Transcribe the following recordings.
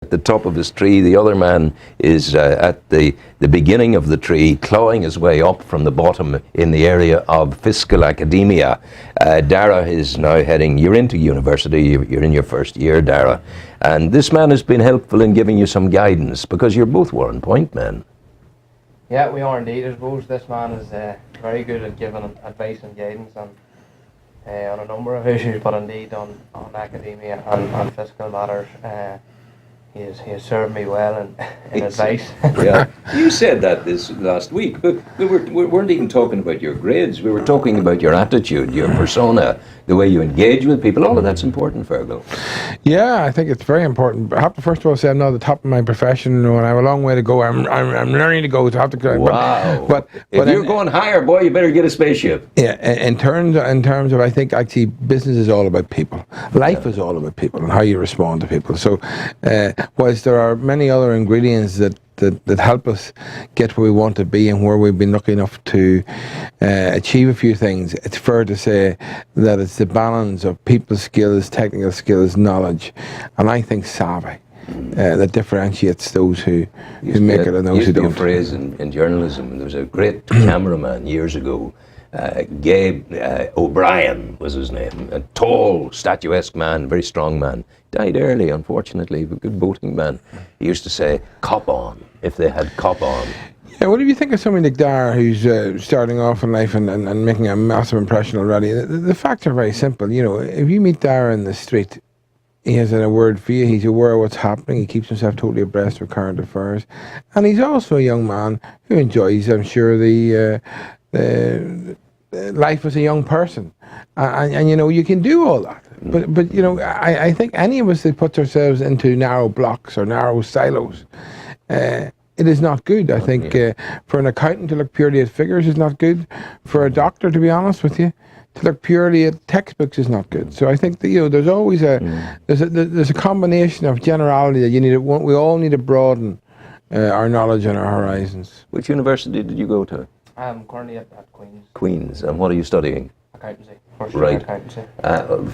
at the top of his tree. The other man is at the beginning of the tree, clawing his way up from the bottom in the area of fiscal academia. Daire is now you're into university, you're in your first year, Daire. And this man has been helpful in giving you some guidance, because you're both Warren Point men. Yeah, we are indeed. I suppose this man is very good at giving advice and guidance on a number of issues, but indeed on academia and fiscal matters. He has served me well in advice. Yeah, you said that this last week, but we weren't even talking about your grades. We were talking about your attitude, your persona, the way you engage with people. All of that's important, Feargal. Yeah, I think it's very important. I have to first of all say I'm not at the top of my profession, and I have a long way to go. I'm learning to go. So I have to go. Wow! But if you're going higher, boy, you better get a spaceship. Yeah, in terms of, I think actually business is all about people. Life is all about people and how you respond to people. So, whilst there are many other ingredients that help us get where we want to be and where we've been lucky enough to achieve a few things, it's fair to say that it's the balance of people skills, technical skills, knowledge, and I think savvy that differentiates those who make it and those who don't. Used to be a phrase in journalism. There was a great cameraman years ago, Gabe O'Brien was his name, a tall, statuesque man, very strong man. Died early, unfortunately, but good boating man. He used to say, "Cop on," if they had cop on. Yeah, what do you think of somebody like Daire, who's starting off in life and making a massive impression already? The facts are very simple. You know, if you meet Daire in the street, he has a word for you. He's aware of what's happening. He keeps himself totally abreast of current affairs, and he's also a young man who enjoys, I'm sure, the life as a young person, and you know, you can do all that. But you know, I think any of us that puts ourselves into narrow blocks or narrow silos, it is not good. I think for an accountant to look purely at figures is not good. For a doctor, to be honest with you, to look purely at textbooks is not good. So I think that, you know, there's always there's a combination of generality that you need. We all need to broaden our knowledge and our horizons. Which university did you go to? I'm currently at Queen's. Queen's, and what are you studying? Accountancy. First year accountancy.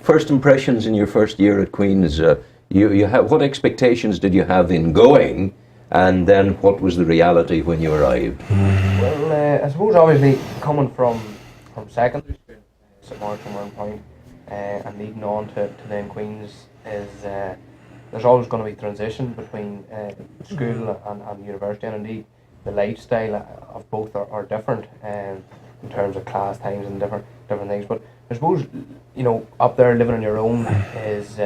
First impressions in your first year at Queen's. You have, what expectations did you have in going, and then what was the reality when you arrived? Well, I suppose obviously coming from secondary school, St Mark's and Warren Point, and leading on to then Queen's is there's always going to be transition between school and university, and indeed the lifestyle of both are different in terms of class times and different things. But I suppose, you know, up there living on your own is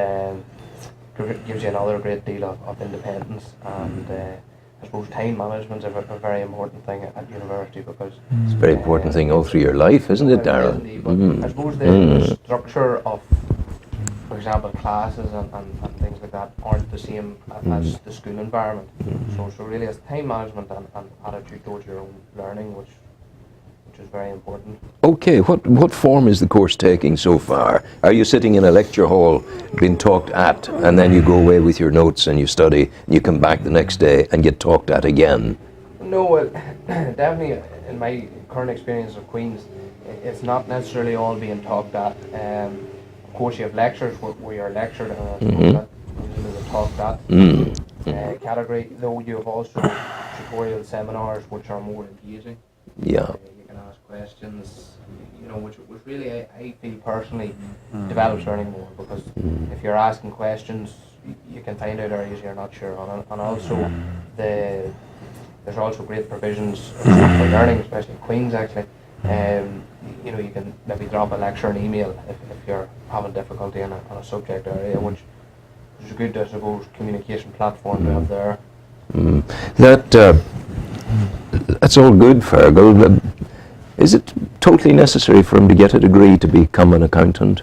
gives you another great deal of independence, and I suppose time management is a very important thing at university, because it's a very important thing all through your life, isn't it, Daire? I suppose the structure of, for example, classes and things like that aren't the same as the school environment. So really it's time management and attitude towards your own learning, which is very important. Okay, what form is the course taking so far? Are you sitting in a lecture hall being talked at, and then you go away with your notes and you study, and you come back the next day and get talked at again? No, well, definitely in my current experience of Queen's, it's not necessarily all being talked at. Of course you have lectures where you're lectured, and that is a talked at category, though you have also tutorial seminars which are more engaging. Yeah. Ask questions, you know, which really I feel personally develops learning more, because if you're asking questions, you can find out areas you're not sure on, and also there's also great provisions for learning, especially at Queen's actually. You know, you can maybe drop a lecture an email if you're having difficulty on a subject area, which is a good, I suppose, communication platform to have there. That's all good, Feargal, but is it totally necessary for him to get a degree to become an accountant?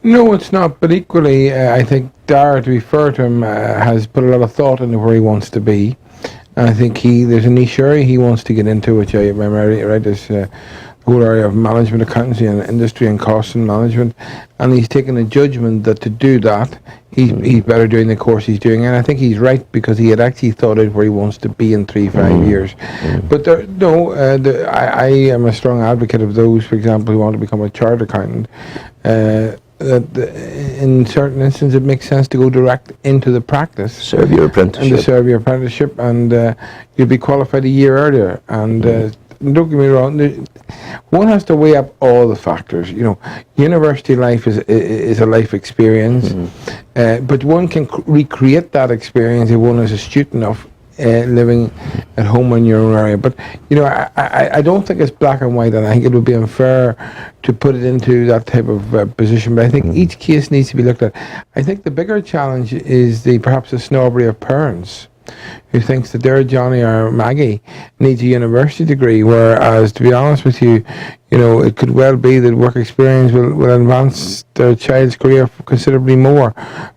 No, it's not, but equally I think Daire, to be fair to him, has put a lot of thought into where he wants to be. And I think there's a niche area he wants to get into, which I remember, right, is the whole area of management, accountancy and industry and cost and management. And he's taken a judgment that to do that, he's better doing the course he's doing. And I think he's right, because he had actually thought out where he wants to be in 3-5 years. But I am a strong advocate of those, for example, who want to become a chartered accountant. that in certain instances it makes sense to go direct into the practice. Serve your apprenticeship. And to serve your apprenticeship, and you'll be qualified a year earlier. And don't get me wrong, one has to weigh up all the factors. You know, university life is a life experience, but one can recreate that experience if one is astute enough living at home in your own area. But you know, I don't think it's black and white, and I think it would be unfair to put it into that type of position. But I think each case needs to be looked at. I think the bigger challenge is perhaps the snobbery of parents who thinks that their Johnny or Maggie needs a university degree, whereas, to be honest with you, you know, it could well be that work experience will advance their child's career considerably more.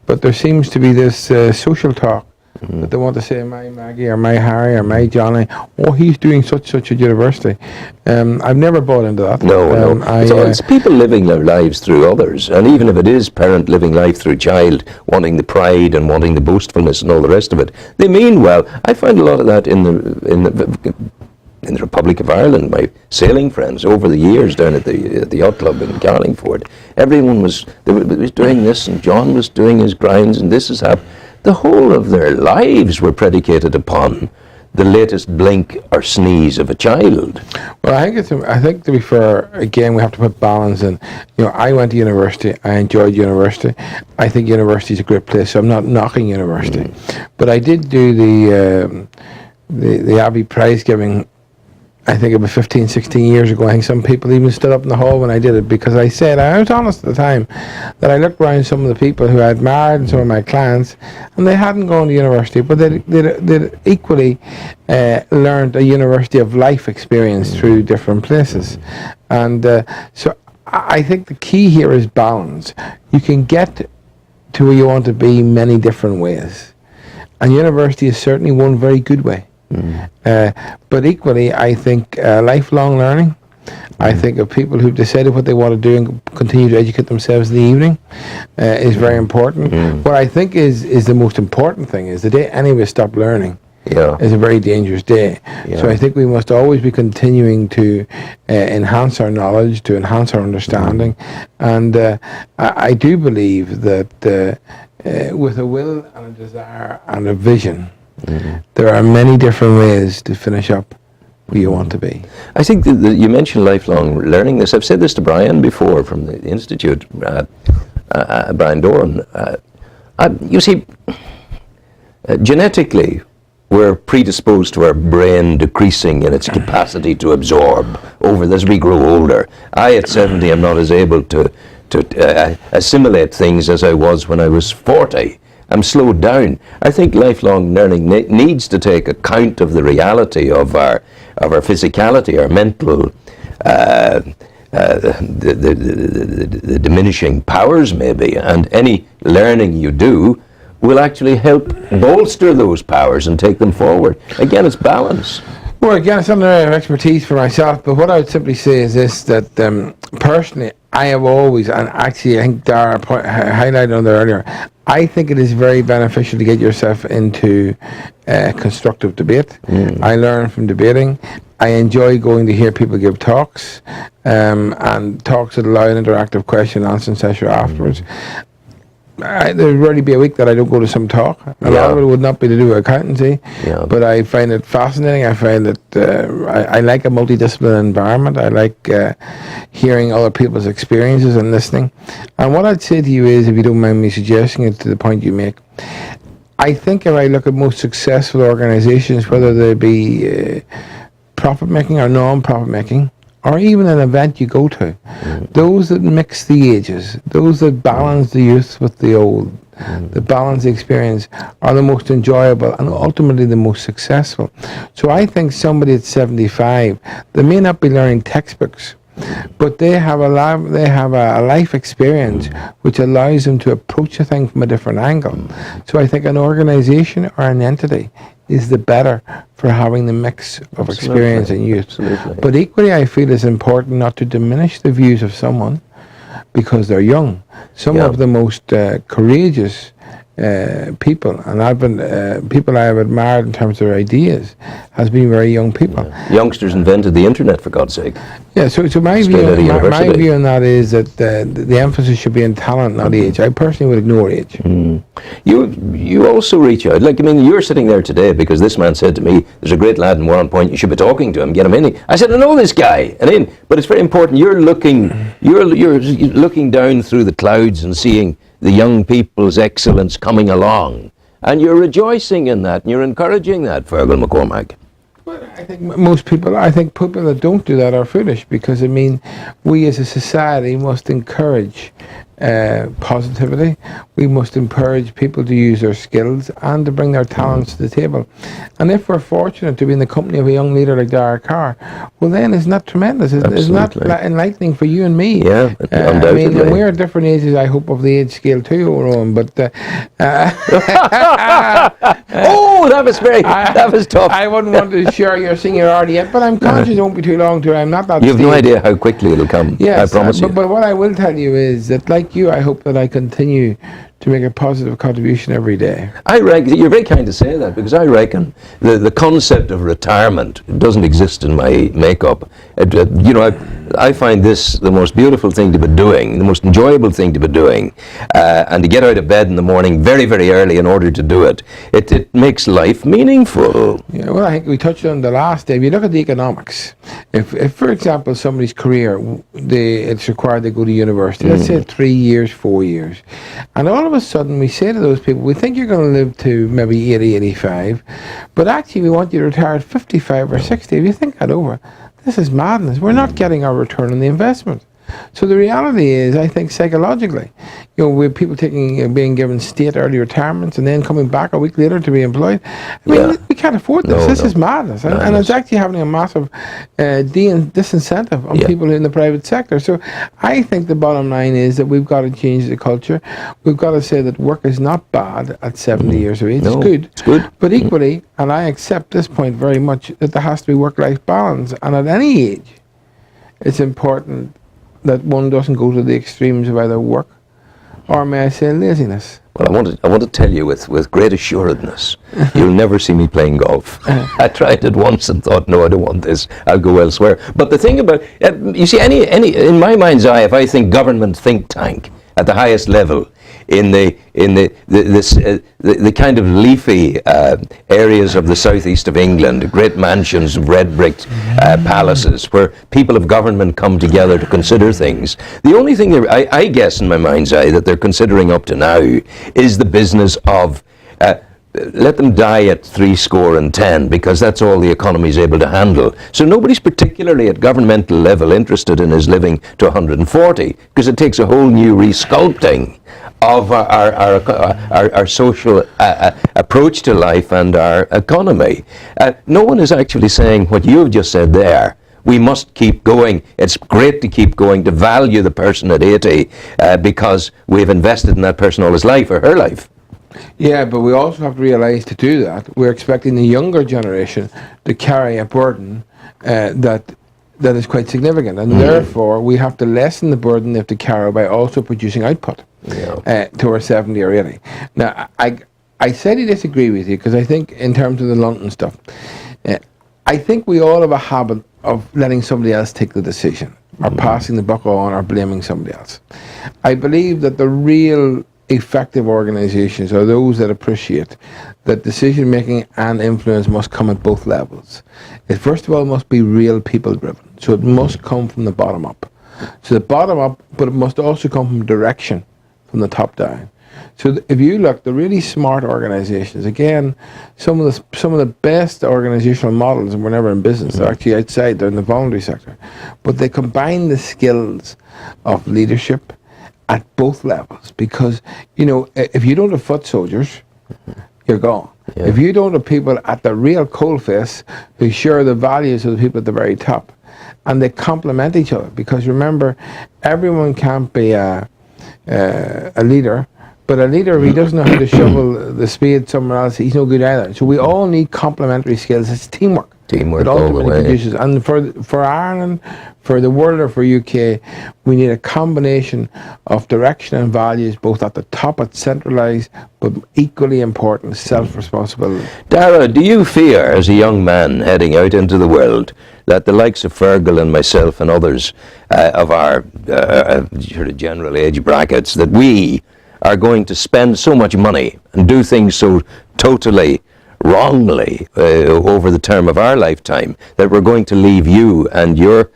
But there seems to be this social talk that they want to say, my Maggie or my Harry or my Johnny, oh, he's doing such a university. I've never bought into that. No. It's people living their lives through others, and even if it is parent living life through child, wanting the pride and wanting the boastfulness and all the rest of it, they mean well. I find a lot of that in the Republic of Ireland. My sailing friends over the years down at the yacht club in Carlingford, everyone was doing this, and John was doing his grinds, and this is happening. The whole of their lives were predicated upon the latest blink or sneeze of a child. Well, I think to be fair, again, we have to put balance in. You know, I went to university. I enjoyed university. I think university is a great place, so I'm not knocking university. But I did do the Abbey prize giving. I think about 15, 16 years ago. I think some people even stood up in the hall when I did it, because I said, I was honest at the time, that I looked around some of the people who I admired and some of my clients, and they hadn't gone to university, but they'd equally learned a university of life experience through different places. And so I think the key here is balance. You can get to where you want to be many different ways, and university is certainly one very good way. But equally, I think lifelong learning. I think of people who've decided what they want to do and continue to educate themselves in the evening is very important. What I think is the most important thing is the day any of us stop learning is a very dangerous day. So I think we must always be continuing to enhance our knowledge, to enhance our understanding, and I do believe that with a will and a desire and a vision, there are many different ways to finish up where you want to be. I think that you mentioned lifelong learning. I've said this to Brian before from the Institute, Brian Doran. You see, genetically, we're predisposed to our brain decreasing in its capacity to absorb as we grow older. At 70, am not as able to assimilate things as I was when I was 40. I'm slowed down. I think lifelong learning needs to take account of the reality of our physicality, our mental, the diminishing powers maybe, and any learning you do will actually help bolster those powers and take them forward. Again, it's balance. Well, again, it's not an area of expertise for myself, but what I would simply say is this, that personally, I have always, and actually I think Daire highlighted on there earlier, I think it is very beneficial to get yourself into constructive debate. I learn from debating. I enjoy going to hear people give talks, and talks that allow an interactive question and answer session afterwards. There'd rarely be a week that I don't go to some talk. A lot of it would not be to do with accountancy, but I find it fascinating. I find that I like a multidisciplinary environment. I like hearing other people's experiences and listening. And what I'd say to you is, if you don't mind me suggesting it to the point you make, I think if I look at most successful organizations, whether they be profit-making or non-profit making, or even an event you go to, those that mix the ages, those that balance the youth with the old, that balance the experience, are the most enjoyable and ultimately the most successful. So I think somebody at 75, they may not be learning textbooks, but they have a life experience which allows them to approach a thing from a different angle. So I think an organization or an entity is the better for having the mix of experience and youth. But equally, I feel it's important not to diminish the views of someone because they're young. Some of the most courageous people, and I've been people I have admired in terms of their ideas has been very young people. Youngsters invented the internet, for God's sake. Yeah, so my Straight out of view, my university. view on that is that the emphasis should be on talent, not age. I personally would ignore age. You also reach out. Like, I mean, you're sitting there today because this man said to me, "There's a great lad in Warren Point. You should be talking to him. Get him in." I said, "I know this guy." And in, but it's very important. You're looking down through the clouds and seeing the young people's excellence coming along, and you're rejoicing in that, and you're encouraging that, Feargal McCormack. But I think I think people that don't do that are foolish, because I mean, we as a society must encourage positivity. We must encourage people to use their skills and to bring their talents to the table. And if we're fortunate to be in the company of a young leader like Daire Carr, well then isn't that tremendous? Isn't that enlightening for you and me? Yeah, undoubtedly. I mean, and we're at different ages, I hope, of the age scale too, Rowan, but oh, that was tough. I wouldn't want to share your seniority yet, but I'm conscious it won't be too long till I'm not that You have no stage. idea how quickly it'll come. Yes, I promise you. But what I will tell you is that, like you, I hope that I continue to make a positive contribution every day. I reckon, you're very kind to say that, because I reckon the concept of retirement doesn't exist in my makeup. I find this the most beautiful thing to be doing, the most enjoyable thing to be doing, and to get out of bed in the morning very, very early in order to do it. It makes life meaningful. Yeah, well, I think we touched on the last day. If you look at the economics, if for example, somebody's career, it's required they go to university, let's say 3 years, 4 years, and all of a sudden we say to those people, we think you're going to live to maybe 80, 85, but actually we want you to retire at 55 or 60. If you think that over, this is madness. We're not getting our return on the investment. So the reality is, I think psychologically, with people being given state early retirements and then coming back a week later to be employed, I mean, we can't afford this. This is madness. And it's actually having a massive disincentive on people in the private sector. So I think the bottom line is that we've got to change the culture. We've got to say that work is not bad at 70 years of age. No, it's good. But equally, and I accept this point very much, that there has to be work-life balance. And at any age, it's important that one doesn't go to the extremes of either work or, may I say, laziness. Well, I want to tell you with great assuredness, you'll never see me playing golf. I tried it once and thought, no, I don't want this. I'll go elsewhere. But the thing about, you see, any in my mind's eye, if I think government think tank at the highest level, in the kind of leafy areas of the southeast of England, great mansions of red brick palaces where people of government come together to consider things. The only thing I guess in my mind's eye that they're considering up to now is the business of let them die at 70, because that's all the economy is able to handle. So nobody's particularly at governmental level interested in his living to 140, because it takes a whole new resculpting of our social approach to life and our economy. No one is actually saying what you've just said there. We must keep going. It's great to keep going, to value the person at 80 because we've invested in that person all his life or her life. Yeah, but we also have to realise, to do that, we're expecting the younger generation to carry a burden that is quite significant, and therefore we have to lessen the burden they have to carry by also producing output to our 70 or 80. Now, I slightly disagree with you, because I think in terms of the London stuff, I think we all have a habit of letting somebody else take the decision, or passing the buck on, or blaming somebody else. I believe that the real effective organisations are those that appreciate that decision making and influence must come at both levels. It first of all must be real people driven, so it must come from the bottom up. So the bottom up, but it must also come from direction from the top down. So if you look, the really smart organisations, again, some of the best organisational models, and we're never in business, they're actually outside, they're in the voluntary sector, but they combine the skills of leadership at both levels, because if you don't have foot soldiers, you're gone. If you don't have people at the real coalface who share the values of the people at the very top, and they complement each other, because remember, everyone can't be a leader, but a leader, if he doesn't know how to shovel the spade somewhere else, he's no good either. So we all need complementary skills. It's teamwork. Teamwork that all the ultimately way. produces. And for Ireland, for the world, or for UK, We need a combination of direction and values, both at the top, at centralised, but equally important, self-responsibility. Daire, do you fear, as a young man heading out into the world, that the likes of Feargal and myself and others of our sort of general age brackets, that we are going to spend so much money and do things so totally wrongly over the term of our lifetime, that we're going to leave you and your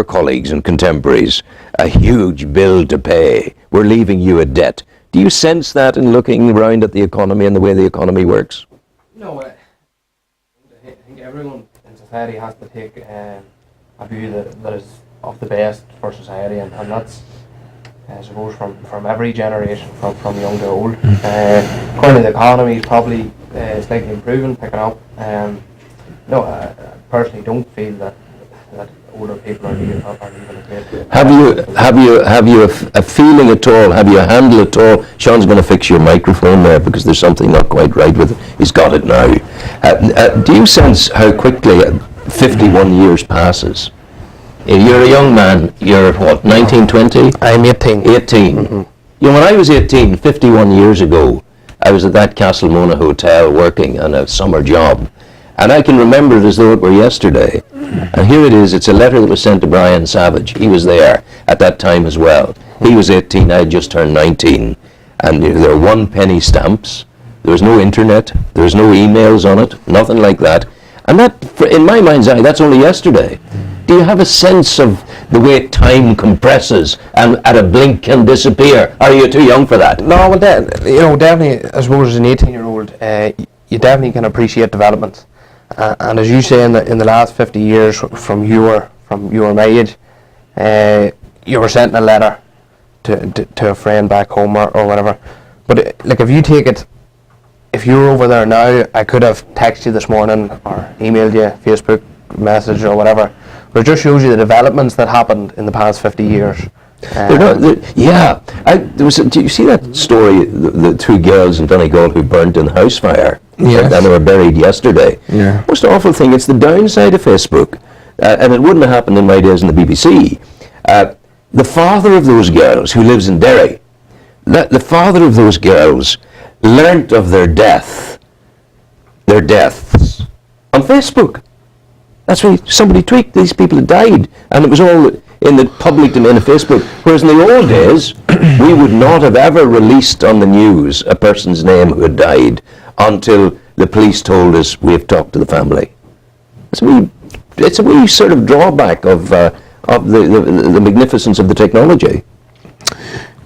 colleagues and contemporaries a huge bill to pay? We're leaving you a debt. Do you sense that in looking around at the economy and the way the economy works? No, I think everyone in society has to take a view that is of the best for society, and that's, I suppose, from every generation, from young to old. Currently the economy is probably slightly improving, picking up. No, I personally don't feel that older people are leaving a great. Have you a feeling at all? Have you a handle at all? Sean's going to fix your microphone there because there's something not quite right with it. He's got it now. Do you sense how quickly 51 years passes? You're a young man. You're what, 19, 20? I'm 18. 18. Mm-hmm. You know, when I was 18, 51 years ago, I was at that Castlemona hotel working on a summer job. And I can remember it as though it were yesterday. And here it is. It's a letter that was sent to Brian Savage. He was there at that time as well. He was 18. I had just turned 19. And there were 1 penny stamps. There was no internet. There was no emails on it. Nothing like that. And that, in my mind's eye, that's only yesterday. Do you have a sense of the way time compresses and at a blink can disappear? Are you too young for that? No, well, definitely, I suppose as an 18-year-old, you definitely can appreciate developments. And as you say, in the last 50 years, from you were my age, you were sending a letter to a friend back home or whatever. But like, if you take it, if you were over there now, I could have texted you this morning or emailed you, Facebook message or whatever. But it just shows you the developments that happened in the past 50 years. Yeah. Do you see that story, the 2 girls in Donegal who burnt in the house fire? Yes. And they were buried yesterday. Yeah. Most awful thing, it's the downside of Facebook. And it wouldn't have happened in my days in the BBC. The father of those girls, who lives in Derry, the father of those girls learnt of their deaths on Facebook. That's why somebody tweaked these people had died, and it was all in the public domain of Facebook. Whereas in the old days, we would not have ever released on the news a person's name who had died until the police told us we have talked to the family. It's a wee sort of drawback of the magnificence of the technology.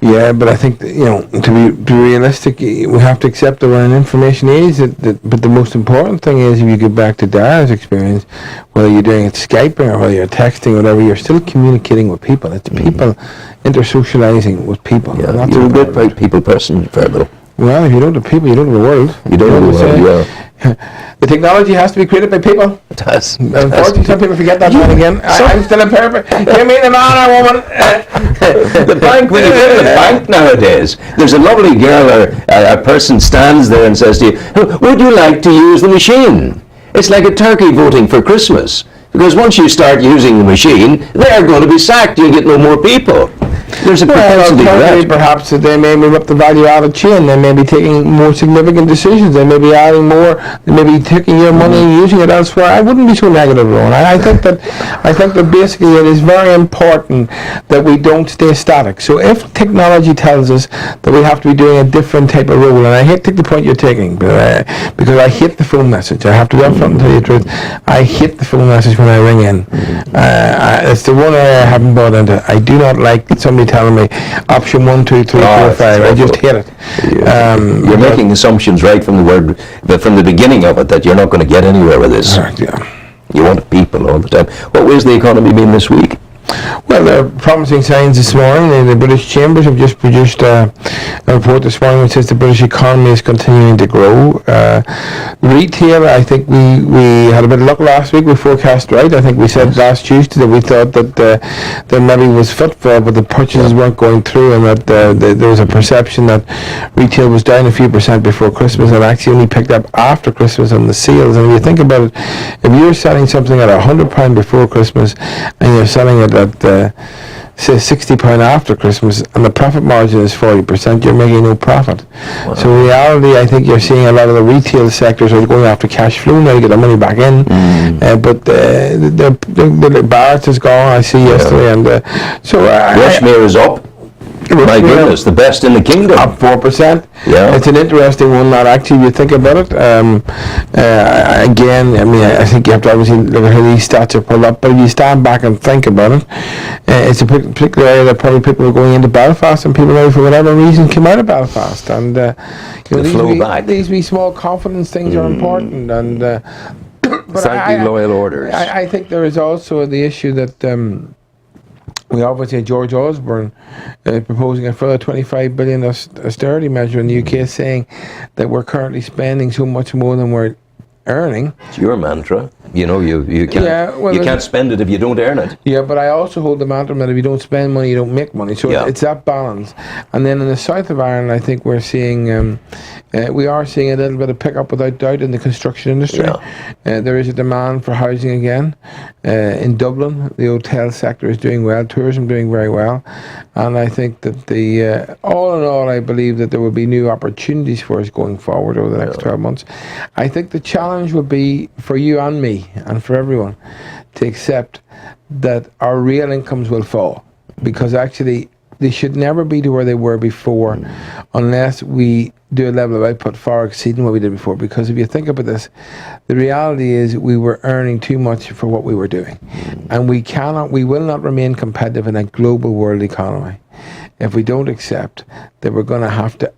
Yeah, but I think that, to be realistic, we have to accept that we're an information age. But the most important thing is, if you get back to Daire's experience, whether you're doing it Skyping or whether you're texting or whatever, you're still communicating with people. It's people intersocializing with people. Yeah, you're a great bright people person, Feargal. Well, if you don't have people, you don't have the world. You don't know the world, yeah. The technology has to be created by people. It does. Unfortunately, some people forget that line again. I'm still a perfect. Give me the man or woman. The bank, when you go to the bank nowadays, there's a lovely girl or a person stands there and says to you, would you like to use the machine? It's like a turkey voting for Christmas. Because once you start using the machine, they're going to be sacked. You'll get no more people. There's a propensity for that. Perhaps that they may move up the value-added chain. They may be taking more significant decisions. They may be adding more. They may be taking your money and using it elsewhere. I wouldn't be so negative, Rowan. I think that basically it is very important that we don't stay static. So if technology tells us that we have to be doing a different type of role, and I hate to take the point you're taking, but, because I hate the phone message. I have to be upfront and tell you the truth. I hate the phone message when I ring in. It's the one area I haven't bought into. I do not like somebody telling me option 1, 2, 3, 4, 5. I just hate it. You're making assumptions right from the beginning of it that you're not going to get anywhere with this. Yeah. You want people all the time. What way's the economy been this week? Well, there are promising signs this morning. The British Chambers have just produced a report this morning which says the British economy is continuing to grow. Retail, I think we had a bit of luck last week. We forecast right. I think we said last Tuesday that we thought that maybe was footfall, but the purchases weren't going through, and that there was a perception that retail was down a few percent before Christmas and actually only picked up after Christmas on the sales. And if you think about it, if you're selling something at £100 before Christmas and you're selling it at say £60 after Christmas, and the profit margin is 40%, you're making no profit. Wow. So in reality, I think you're seeing a lot of the retail sectors are going after cash flow now to get their money back in. But the Barrett is gone, I see yesterday, and so Rushmere is up. My goodness, the best in the kingdom. Up 4%. Yeah. It's an interesting one, that actually, if you think about it. Again, I mean, I think you have to obviously look at how these stats are pulled up, but if you stand back and think about it, it's a particular area that probably people are going into Belfast, and people now, for whatever reason, came out of Belfast. And these wee small confidence things are important. And but Thank you, loyal orders. I think there is also the issue that we obviously had George Osborne proposing a further 25 billion austerity measure in the UK, saying that we're currently spending so much more than we're earning. It's your mantra. You know, you can't you can't spend it if you don't earn it. Yeah, but I also hold the mantra that if you don't spend money, you don't make money. So it's that balance. And then in the south of Ireland, I think we are seeing a little bit of pickup, without doubt, in the construction industry. There is a demand for housing again. In Dublin, the hotel sector is doing well, tourism doing very well, and I think that all in all, I believe that there will be new opportunities for us going forward over the next 12 months. I think the challenge will be for you and me, and for everyone, to accept that our real incomes will fall, because actually they should never be to where they were before unless we do a level of output far exceeding what we did before. Because if you think about this, the reality is we were earning too much for what we were doing, and we will not remain competitive in a global world economy if we don't accept that we're going to have to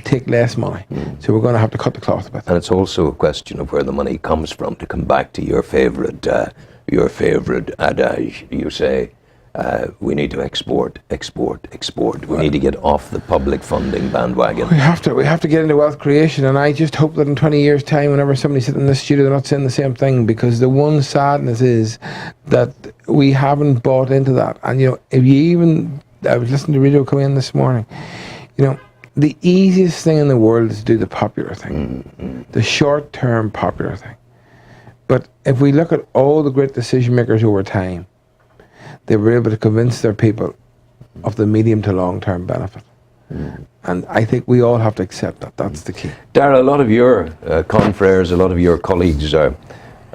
take less money. So we're going to have to cut the cloth a bit. And it's also a question of where the money comes from. To come back to your favourite adage, you say, we need to export. We need to get off the public funding bandwagon. We have to get into wealth creation, and I just hope that in 20 years' time, whenever somebody's sitting in this studio, they're not saying the same thing, because the one sadness is that we haven't bought into that. And I was listening to radio come in this morning, the easiest thing in the world is to do the popular thing, the short-term popular thing. But if we look at all the great decision makers over time, they were able to convince their people of the medium to long-term benefit. And I think we all have to accept that. That's the key. Daire, a lot of your confrères, a lot of your colleagues are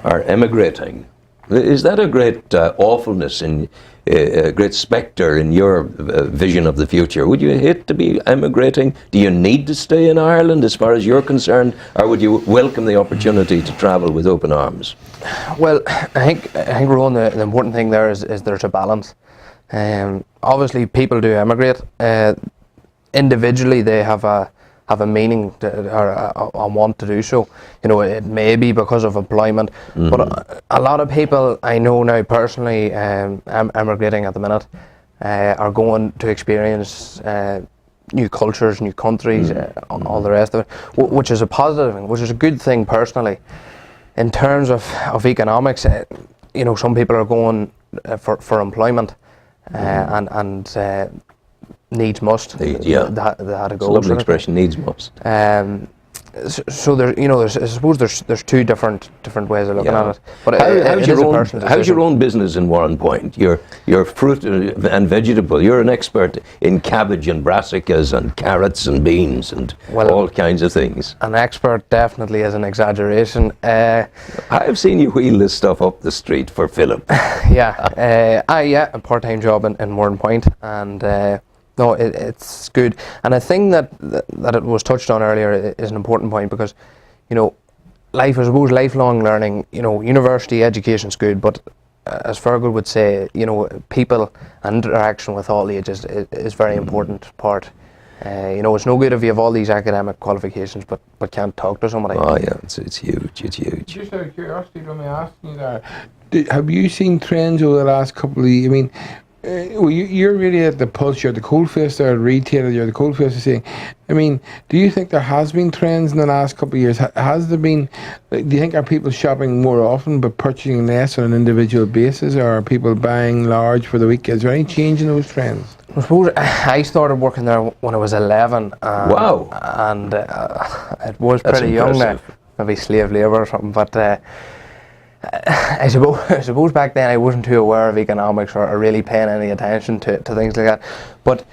emigrating. Is that a great awfulness, a great spectre in your vision of the future? Would you hate to be emigrating? Do you need to stay in Ireland as far as you're concerned, or would you welcome the opportunity to travel with open arms? Well, I think Rowan, the important thing there is there's a balance. Obviously, people do emigrate. Individually, they have a meaning or a want to do so. It may be because of employment, but a lot of people I know now personally emigrating at the minute are going to experience new cultures, new countries, all the rest of it, which is a positive thing, which is a good thing personally. In terms of economics, some people are going for employment and needs must. They had to go. It's a lovely expression, needs must. So I suppose there's two different ways of looking at it. But how's your own business in Warren Point? Your fruit and vegetable. You're an expert in cabbage and brassicas and carrots and beans and all kinds of things. An expert definitely is an exaggeration. I've seen you wheel this stuff up the street for Philip. A part-time job in Warren Point, and. No, it's good, and I think that it was touched on earlier is an important point, because lifelong learning. University education's good, but as Feargal would say, people and interaction with all ages is very important part. It's no good if you have all these academic qualifications but can't talk to somebody. Oh yeah, it's huge. It's huge. Just out of curiosity, let me ask you that: have you seen trends over the last couple of years? I mean. You're really at the pulse, you're the coalface there, retailer, you're the coalface of saying, I mean, do you think there has been trends in the last couple of years? Has there been, do you think, are people shopping more often but purchasing less on an individual basis, or are people buying large for the week? Is there any change in those trends? I suppose I started working there when I was 11. Wow. And it was pretty young then, maybe slave labour or something, but I suppose back then I wasn't too aware of economics or really paying any attention to things like that. But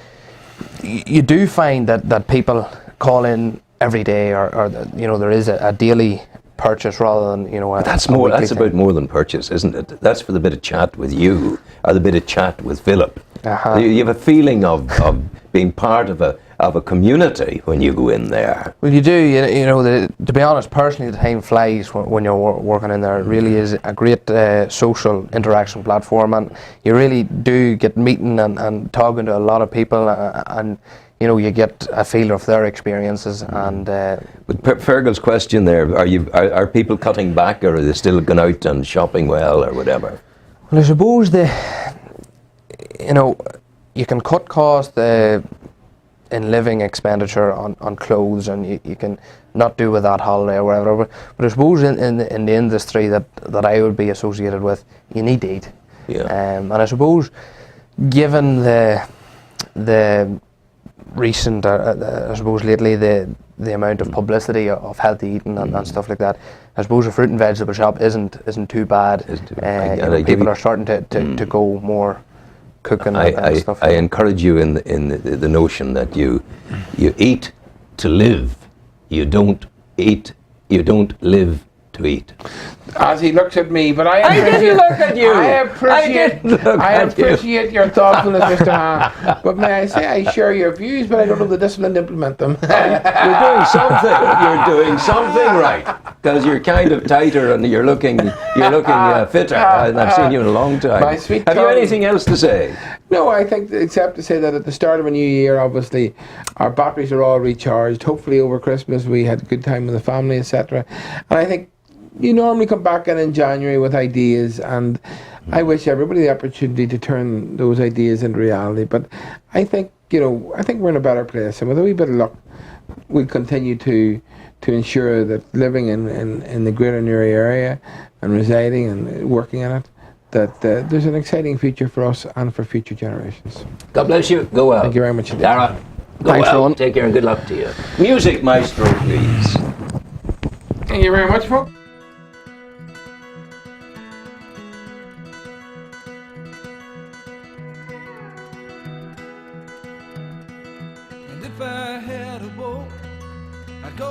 you do find that people call in every day, or there is a daily purchase rather than That's thing. about more than purchase, isn't it? That's for the bit of chat with you, or the bit of chat with Philip. You have a feeling of being part of a community when you go in there. Well, you do. To be honest, personally, the time flies when you're working in there. It really is a great social interaction platform, and you really do get meeting and talking to a lot of people, and you get a feel of their experiences. And But Feargal's question there: are people cutting back, or are they still going out and shopping well, or whatever? Well, I suppose you can cut costs in living expenditure on clothes, and you can not do with that holiday or whatever. But I suppose in the industry that I would be associated with, you need to eat. Yeah. And I suppose, given the recent, I suppose lately, the amount of publicity of healthy eating and stuff like that, I suppose a fruit and vegetable shop isn't too bad. People are starting to go more cooking and stuff. I encourage you in the notion that you eat to live. You don't live to eat. As he looks at me, but I didn't look at you. I appreciate your thoughtfulness, Mr. Han. But may I say, I share your views, but I don't have the discipline to implement them. You're doing something. You're doing something right, because you're kind of tighter and you're looking fitter. I've seen you in a long time. My sweet Have you anything else to say? No, I think except to say that at the start of a new year, obviously, our batteries are all recharged. Hopefully, over Christmas we had a good time with the family, etc. And I think you normally come back in January with ideas, and I wish everybody the opportunity to turn those ideas into reality. But I think we're in a better place, and with a wee bit of luck, we'll continue to ensure that living in the greater Newry area and residing and working in it, that there's an exciting future for us and for future generations. God bless you. Go well. Thank you very much indeed. Daire, go Thanks, well. Rowan. Take care and good luck to you. Music, maestro, please. Thank you very much, folks. And if I had a boat, I'd go